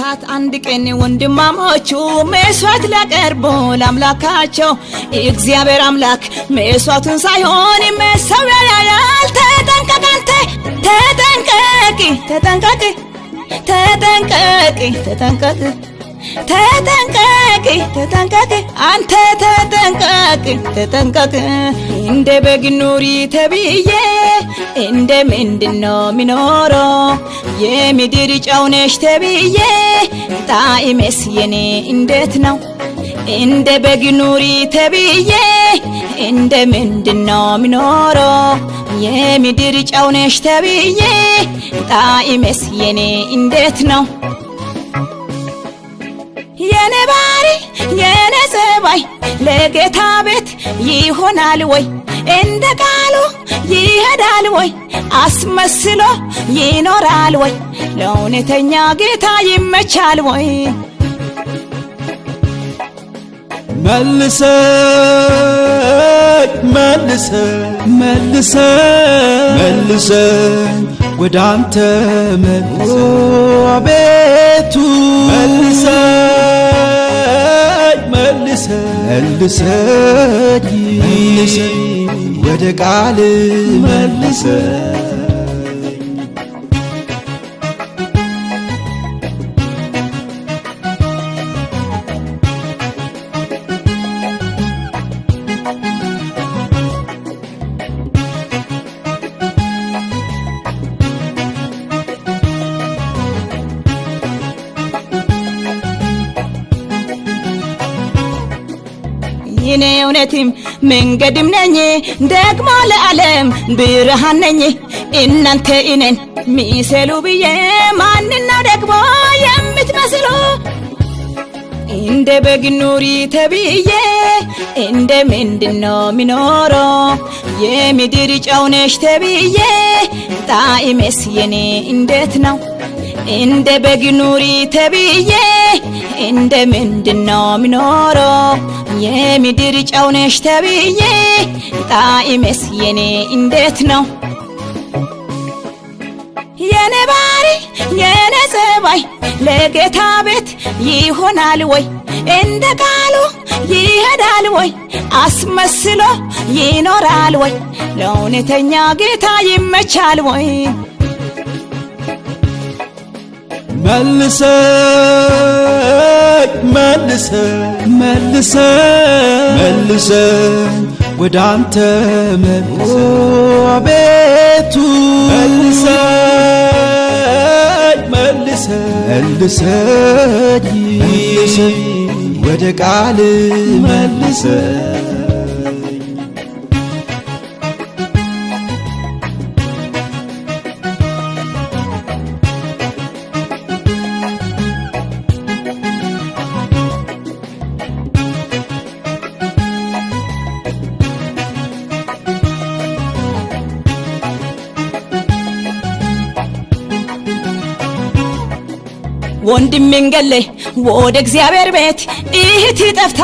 ከዕለታት አንድ ቀን ወንድማሞቹ መስዋዕት ሊያቀርቡ ለአምላካቸው እግዚአብሔር አምላክ መስዋዕቱን ሳይሆን መሠዊያ ያያል። ተጠንቀቅ አንተ ተጠንቀቅ ተጠንቀቅ ተጠንቀቅ ተጠንቀቅ ተጠንቀቅ ተጠንቀቅ አንተ ተጠንቀቅ ተጠንቀቅ። እንደ በግ ኑሪ ተብዬ እንደ ምንድነው ሚኖረው? የምድር ጨው ነሽ ተብዬ ጣዕሜስ የኔ እንዴት ነው? እንደ በግ ኑሪ ተብዬ እንደ ምንድነው ሚኖረው? የምድር ጨው ነሽ ተብዬ ጣዕሜስ የኔ እንዴት ነው? የኔ ባሪ የኔ ጸባይ ለጌታ ቤት ይሆናል ወይ? እንደ ቃሉ ይሄዳል ወይ? አስመስሎ ይኖራል ወይ? ለእውነተኛ ጌታ ይመቻል ወይ? መልሰኝ ወደ አንተ አቤቱ መልሰኝ ወደ ቃል መልሰኝ። እኔ እውነትም መንገድም ነኝ ደግሞ ለዓለም ብርሃን ነኝ። እናንተ እኔን ሚሰሉ ብዬ ማንነው ደግሞ የምትመስሉ? እንደ በግ ኑሪ ተብዬ እንደ ምንድነው ሚኖረው? የምድር ጨው ነሽ ተብዬ ጣዕሜስ የኔ እንዴት ነው? እንደ በግ ኑሪ ተብዬ እንደ ምንድነው ሚኖረው? የምድር ጨው ነሽ ተብዬ ጣዕሜስ የኔ እንዴት ነው? የኔ ባሪ የኔ ጸባይ ለጌታ ቤት ይሆናል ወይ? እንደ ቃሉ ይሄዳል ወይ? አስመስሎ ይኖራል ወይ? ለእውነተኛ ጌታ ይመቻል ወይ? መልሰኝ ወደ አንተ አቤቱ መልሰኝ ወደ ቃል መልሰኝ። ወንድሜን ገለህ ወደ እግዚአብሔር ቤት እህት ጠፍታ